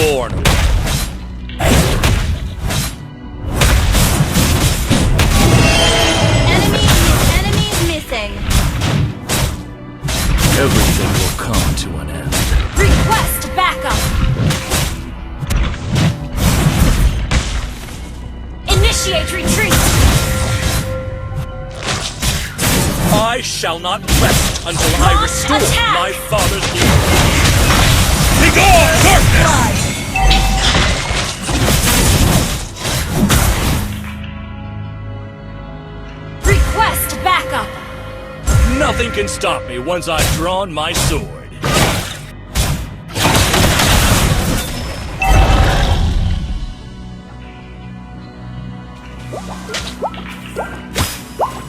born. Enemy missing. Everything will come to an end. Request backup. Initiate retreat. I shall not rest until I Launch restore attack. my father's glory. Begone, darkness! Request backup. Nothing can stop me once I've drawn my sword.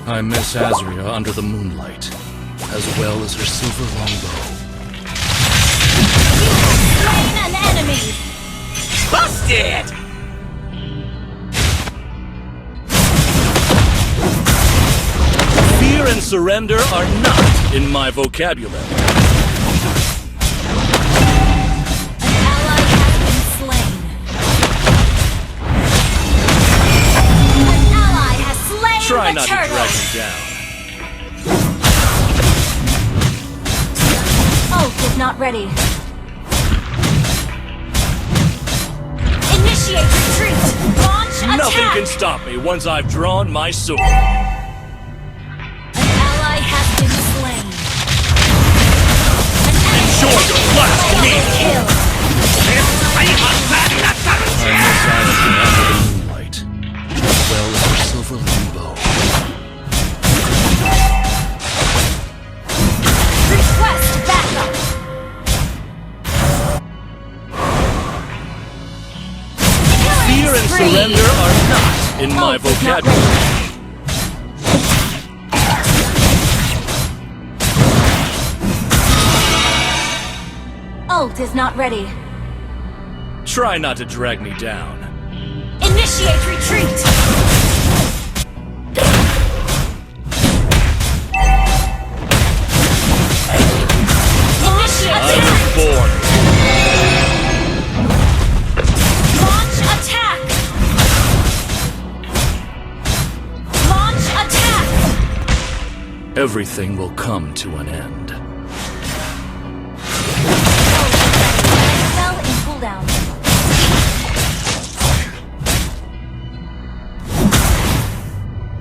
I miss Azria under the moonlight, as well as her silver longbow. Slain an enemy. Busted! Fear and surrender are not in my vocabulary. An ally has been slain. An ally has slain Try the not turtle. to drag me down. Ult is not ready. Initiate retreat. Launch attack. Nothing can stop me once I've drawn my sword. An ally has been slain. An enemy Enjoy your last meal! kill. I miss Azria under the moonlight, as well as her silver longbow. Request backup. Fear and Spree. surrender are not in my Ult is not vocabulary. Ult is not ready. Try not to drag me down. Initiate retreat. Initiate I was retreat. born. Launch attack. Launch attack. Everything will come to an end. Spell in cooldown.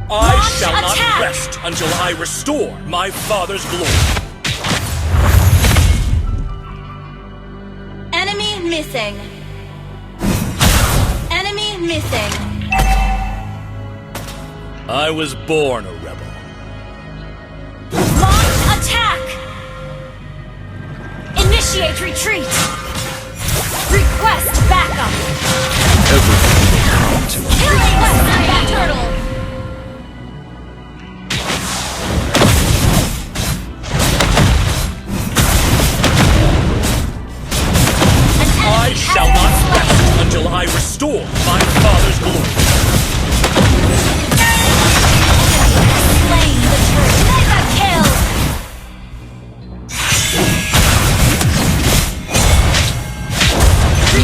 I Launch shall not attack. rest until I restore my father's glory. Enemy missing. Enemy missing. I was born a rebel. Launch attack. Initiate retreat. Request backup. Everything will come to an end. Killing that turtle. I shall not rest until I restore my father's glory. Slain the turtle. Mega kill.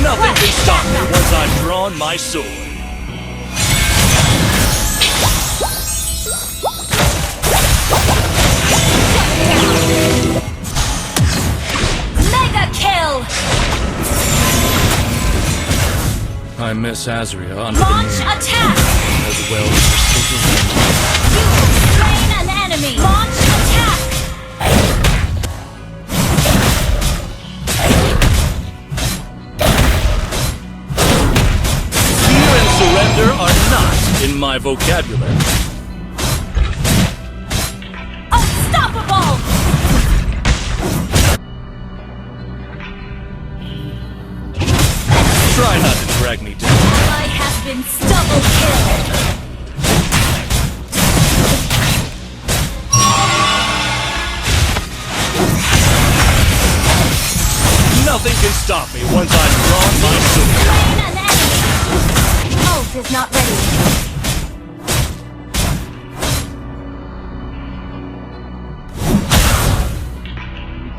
Nothing can stop me once I've drawn my sword. Mega kill. I miss Azria under the Launch moon, attack. as well as her silver longbow. You have slain an enemy. Launch attack. Fear and surrender are not in my vocabulary. Unstoppable. Try not to drag me down. Ally has been double killed. Nothing can stop me once I've drawn my sword. Slain an enemy. Ult is not ready.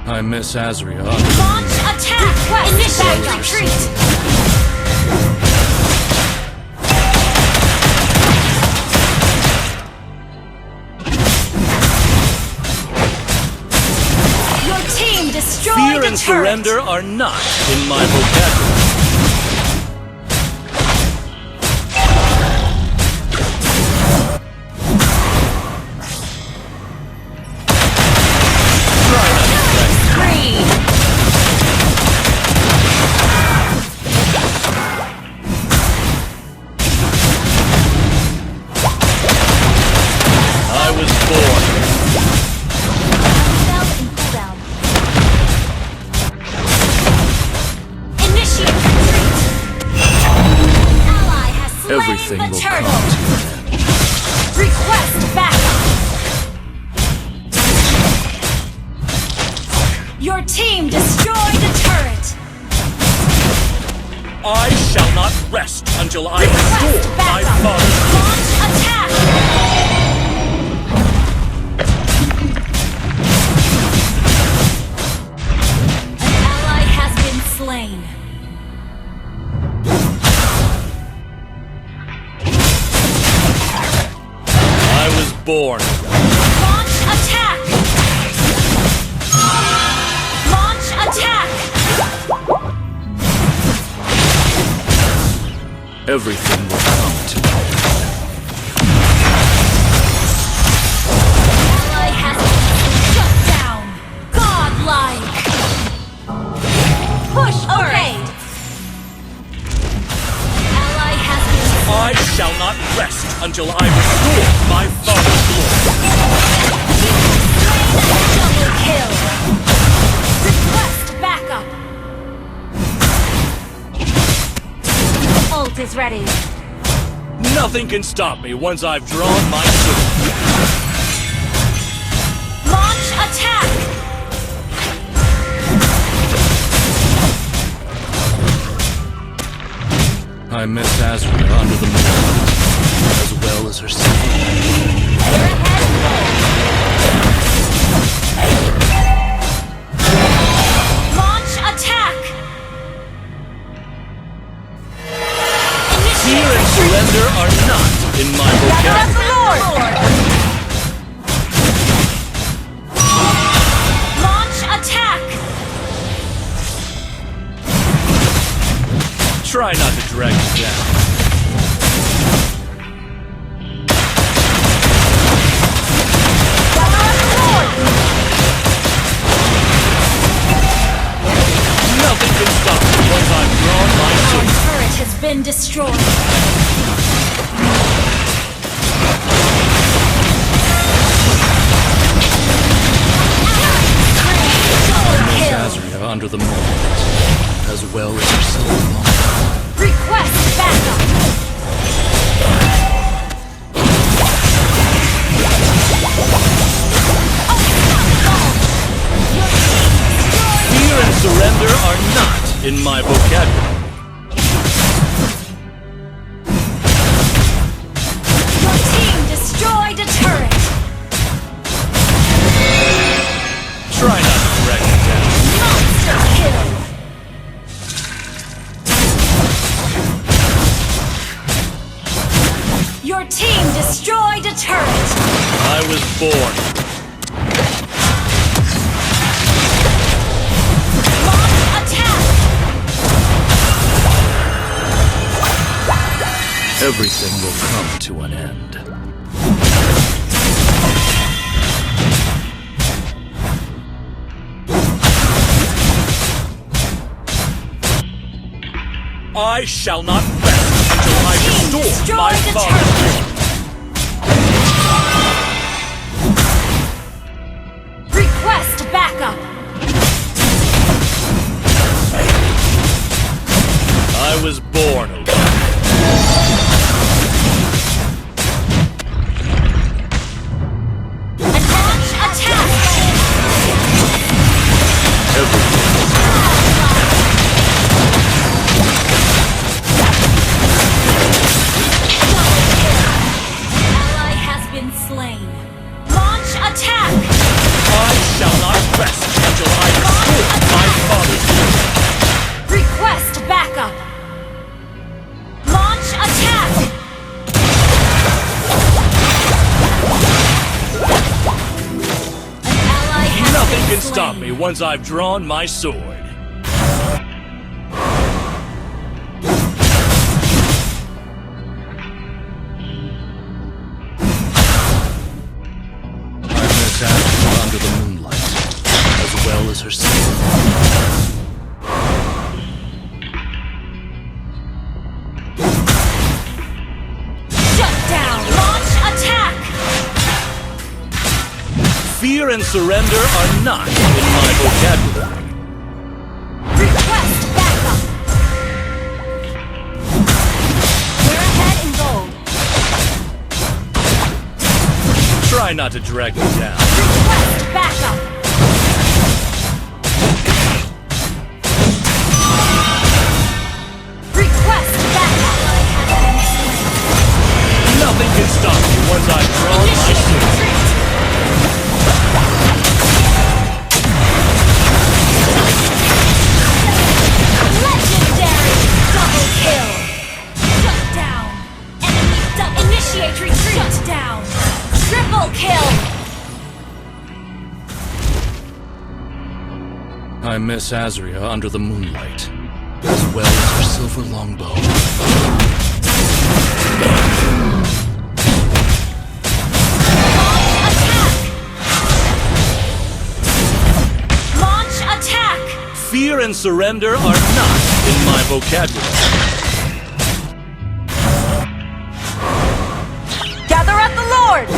I miss Azria under the Launch attack! Initiate retreat! Your team destroyed Fear the and turret! surrender are not in my vocabulary. Everything will come to an end. Request backup! Your team destroyed the turret! I shall not rest until I Request restore my backup! father's Launch attack! An ally has been slain. born. Launch attack! Launch attack! Everything will come to me. Ally has been shut down! Godlike! Push parade! Ally has been I shall not rest until I restore my father's glory. double kill! Request backup! Ult is ready. Nothing can stop me once I've drawn my sword. Launch attack! I miss Azria under the moon, as well as her son. You're ahead. Launch attack! Fear and surrender are not in my vocabulary. Launch attack! Try not to drag me down. Nothing can stop me once I've drawn my Our sword. turret has been destroyed. Azria under the moon, as well as her son. Request backup! Fear and surrender are not in my vocabulary. Your team destroyed a turret! Try not to drag me down. Monster kill! Your team destroyed a turret! I was born. Launch attack! Everything will come to an end. I shall not rest until I restore my Destroy the father's turret! Request backup! I was born alone. Launch attack! Everything Ally has been slain. Launch attack! I shall not rest until I restore my father's glory. Nothing can stop me once I've drawn my sword. I miss Alucard under the moonlight, as well as her silver. Fear and surrender are not in my vocabulary. Request backup. We're ahead in gold. Try not to drag me down. Request backup. Request backup. Nothing can stop me once I've drawn my sword. Legendary double kill. Shut down. Enemy initiate retreat. Shut down. Triple kill. I miss Azria under the moonlight, as well as her silver longbow. Fear and surrender are not in my vocabulary. Gather at the Lord!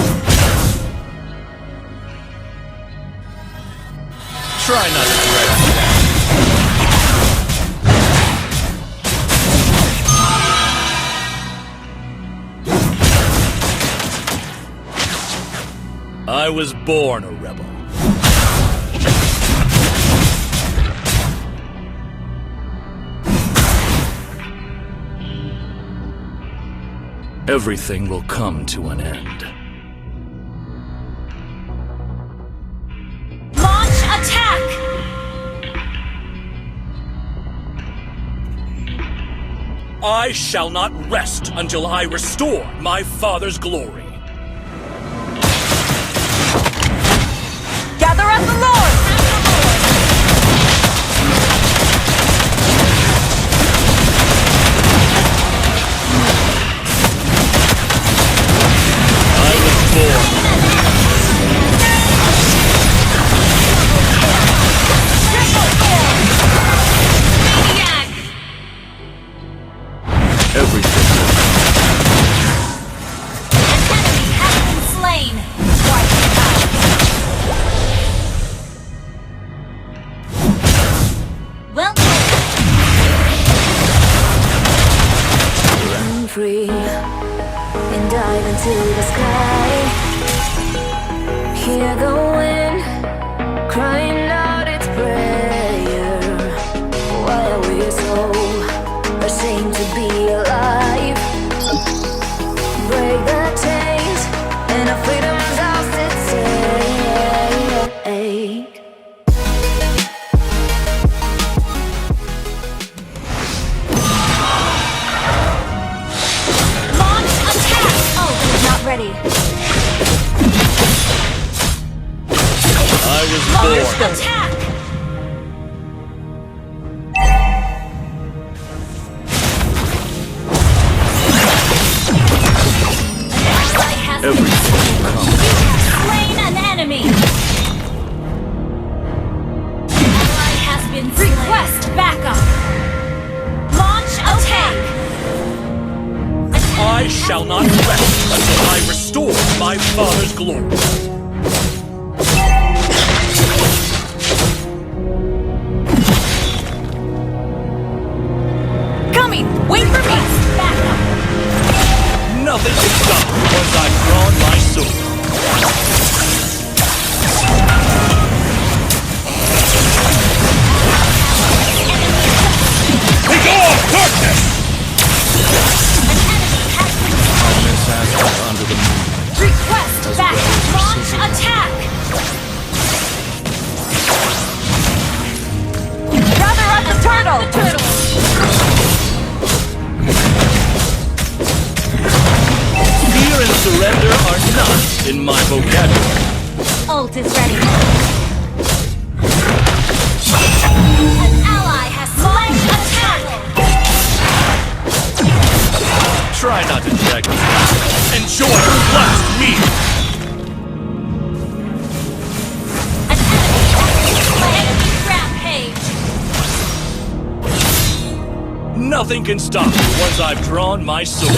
Try not to drag me down. I was born a rebel. Everything will come to an end. Launch attack! I shall not rest until I restore my father's glory. Gather at the Lord! Free and dive into the sky. Hear the wind crying out its prayer. Why are we so ashamed to be alive? Break the chains and our freedom's ours to take. Ready. I was born. Attack! Everything will come. You have slain an enemy. Ally has been slain. Request backup. Launch attack. I shall not rest until I restore my father's glory. Coming! Wait for me! Back up! Nothing can stop me once I've drawn my sword. Begone, darkness! Under the moonlight. Request back! Launch attack! Gather up the turtle! Fear and surrender are not in my vocabulary. Ult is ready. Nothing can stop me once I've drawn my sword.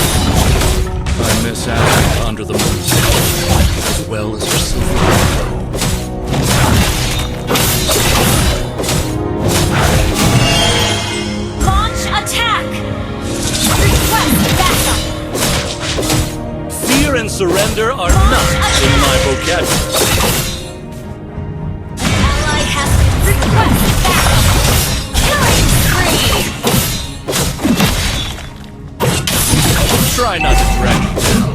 I miss Ashley under the moon, as well as her silver rainbow. Launch attack! Request backup! Fear and surrender are not in my vocabulary. Ally has been request backup! Killing spree! Try not to drag me down.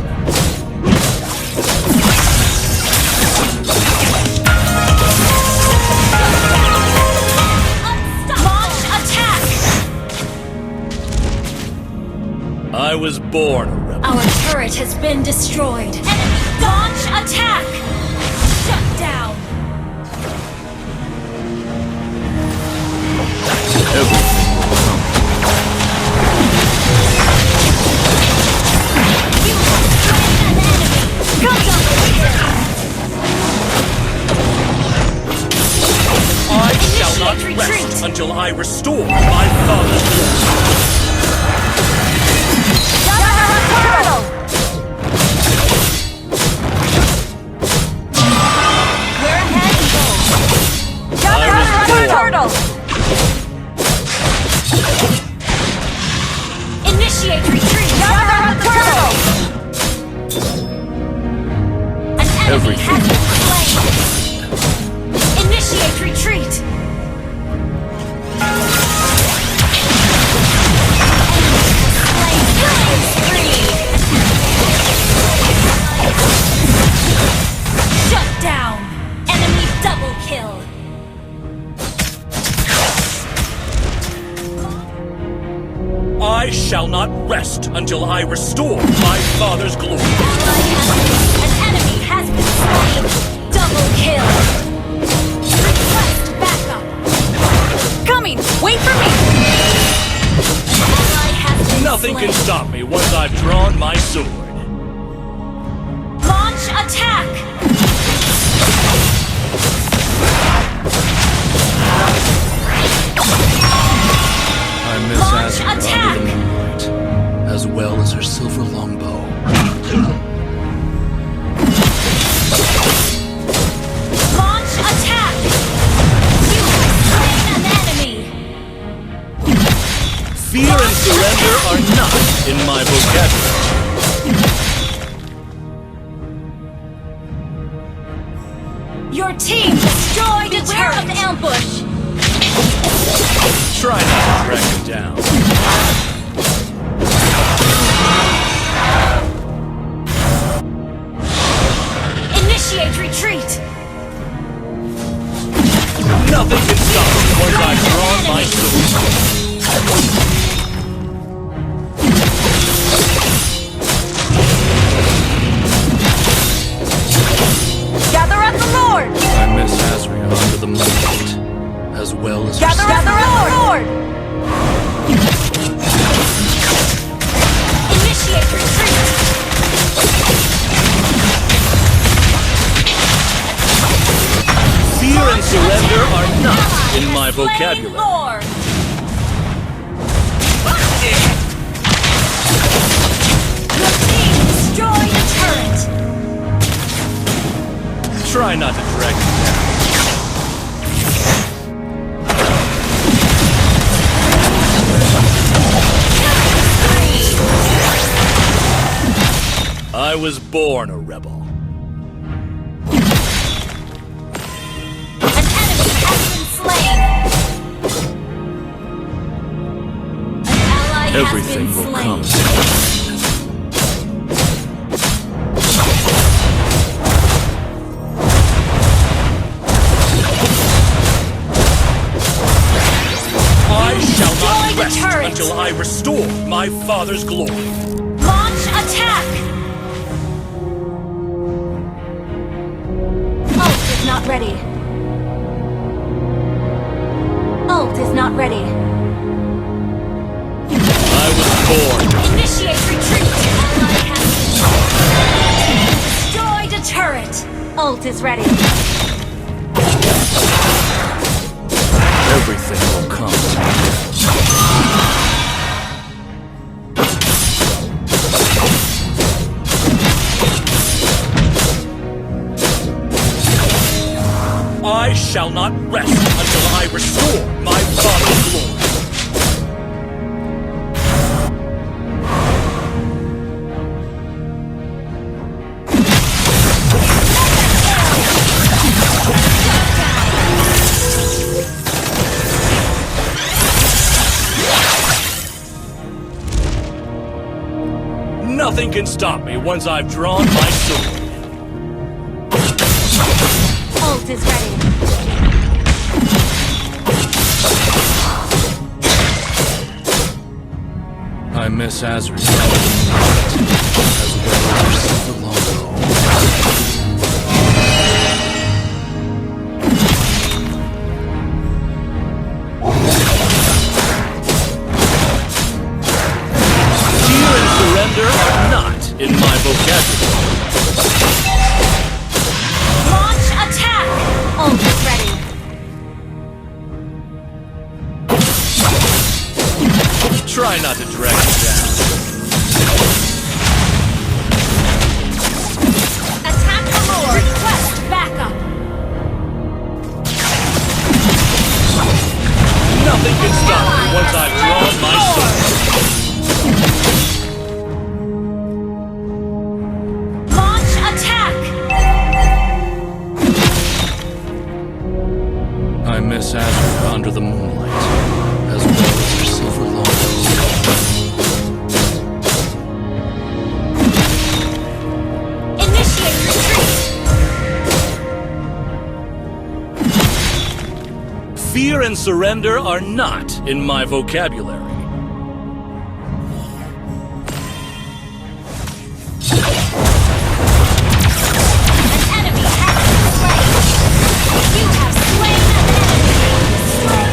Launch attack! I was born a rebel. Our turret has been destroyed. Enemy launch attack! Shut down! Everything will come. You have slain an enemy! Come double kill! I shall not Initiate rest retreat. until I restore my father's glory. Turtle! We're ahead and go! Turtle! Initiate retreat! Turtle! An enemy Everything has been slain! Initiate retreat! Shut down! Enemy double kill! I shall not rest until I restore my father's glory. An enemy has been slain! Double kill! Request backup! Coming! Wait for me! Ally has been Nothing slain. can stop me once I've drawn my sword. Launch attack! I miss Launch Ashley attack! under the moonlight, as well as her silver longbow. Launch attack! You have slain an enemy! Fear and surrender are not in my vocabulary. Your team destroyed a turret of ambush! Try not to drag me down. Initiate retreat! Nothing can stop me once I've drawn my sword. Gather at the Lord! I miss Asria under the moonlight, as well as her Gather at the Lord! Initiate retreat! Fear and surrender are not in my vocabulary. Lord! Busted! Your team destroyed a turret! Try not to drag me down. I was born a rebel. An enemy has been slain! An ally Everything has been will slain. come. I shall not Destroy the rest turret. until I restore my father's glory. Launch attack! Ult is not ready. Ult is not ready. I was born. Initiate retreat! Ally has been destroyed a turret! Ult is ready. Everything will come to me. I shall not rest until I restore my father's glory. Nothing can stop me once I've drawn my sword. Ult is ready. I miss Azrael as well as Silver Longo. Fear and surrender are not in my vocabulary. Launch attack! Ult is ready. Try not to drag me down. Attack the Lord! Request backup! Nothing can stop me once I've drawn my sword. Launch attack! I miss Azrael under the moonlight as well as her Silver Longo. Initiate retreat! Fear and surrender are not in my vocabulary. An enemy has been slain! You have slain an enemy! Slain!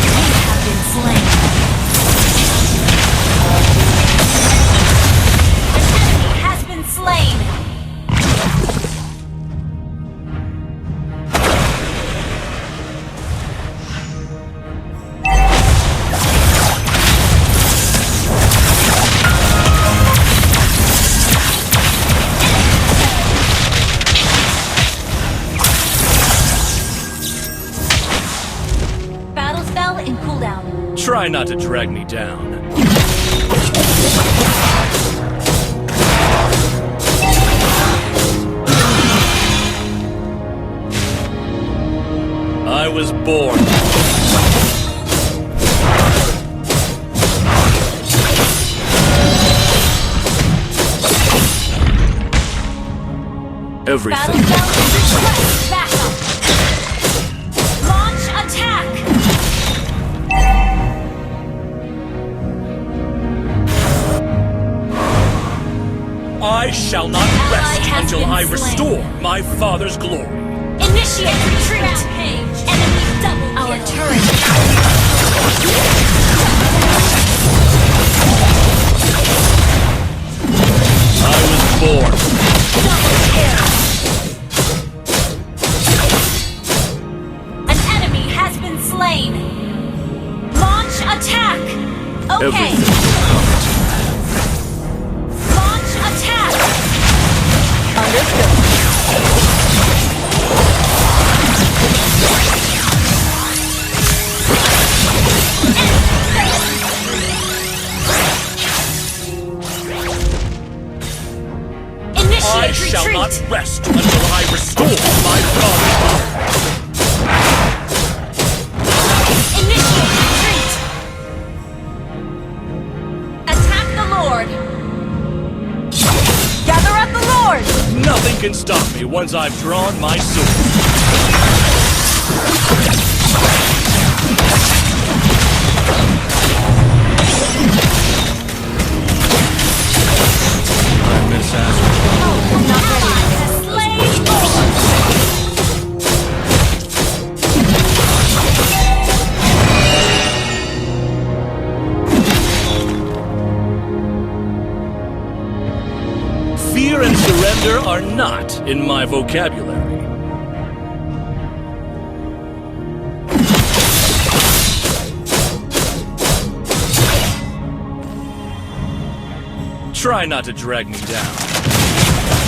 You have been slain! An enemy has been slain! Battle spell in cooldown. Try not to drag me down. I was born. Battle Everything. spell request backup. Launch attack. I shall not Ally rest has until been I slain. restore my father's glory. Initiate retreat. Enemy double. Our turret. I was born. Double kill. An enemy has been slain. Launch attack. Okay. Everything will come to me. Launch attack. I Initiate shall retreat. not rest until I restore my father's glory. Initiate retreat. Attack the Lord. Gather up the Lord. Nothing can stop me once I've drawn my sword. I miss Azrael. Not ready. Slay Lord. are not in my vocabulary. Try not to drag me down.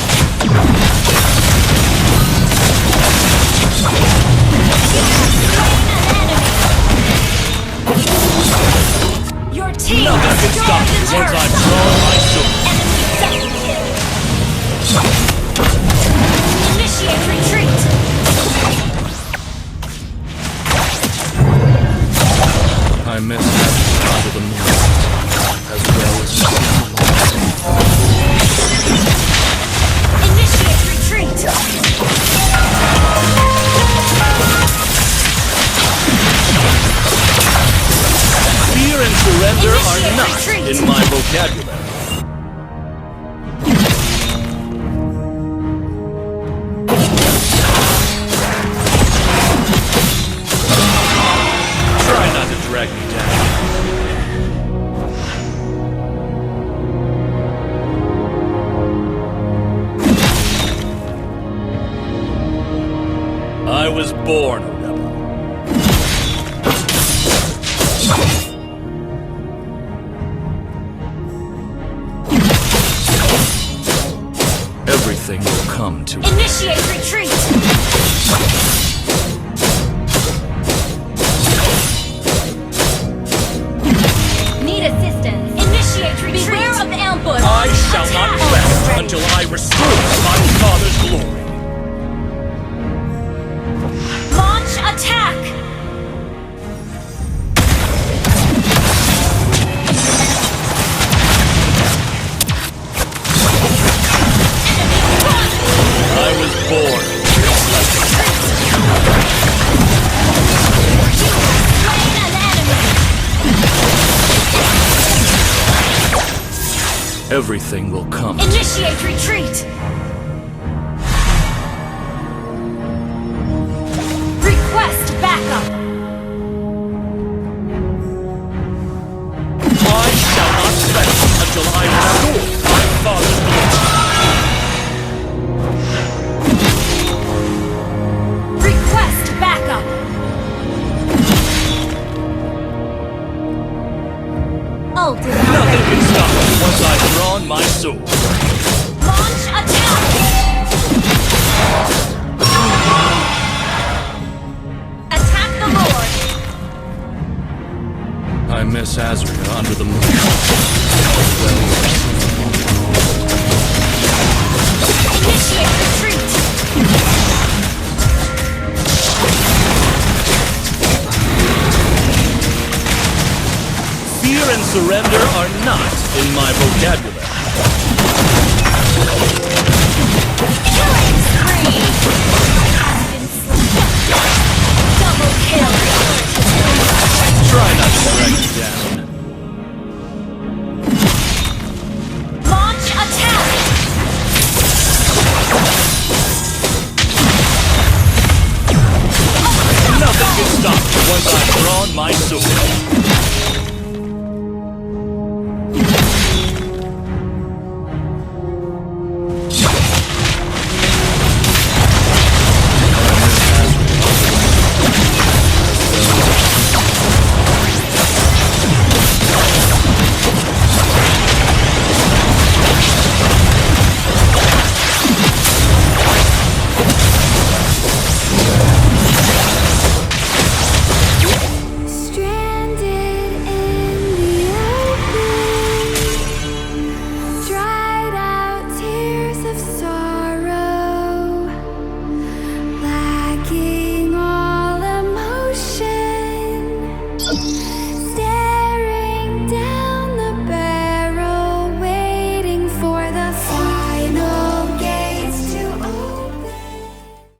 Your team Nothing can stop me once destroyed the I've turret. drawn my sword. Enemy double kill. Initiate retreat. I miss having under the moonlight, as well as the Initiate retreat. Fear and surrender are Initiate not retreat. in my vocabulary. Try not to drag me down. I was born a rebel. everything will come to an Initiate retreat. Need assistance. Initiate retreat. Beware of ambush. I shall not Attack. rest until I restore my father's glory. Launch attack. I was born. Slain an enemy. everything will come. Initiate retreat. Request backup. I shall not rest until I restore my father's glory. Request backup. Nothing can stop me once I've drawn my sword. Launch attack. Attack the Lord. I miss Azria under the moon. Initiate retreat. Fear and surrender are not in my vocabulary. Killing spree. Has been slain. Double kill.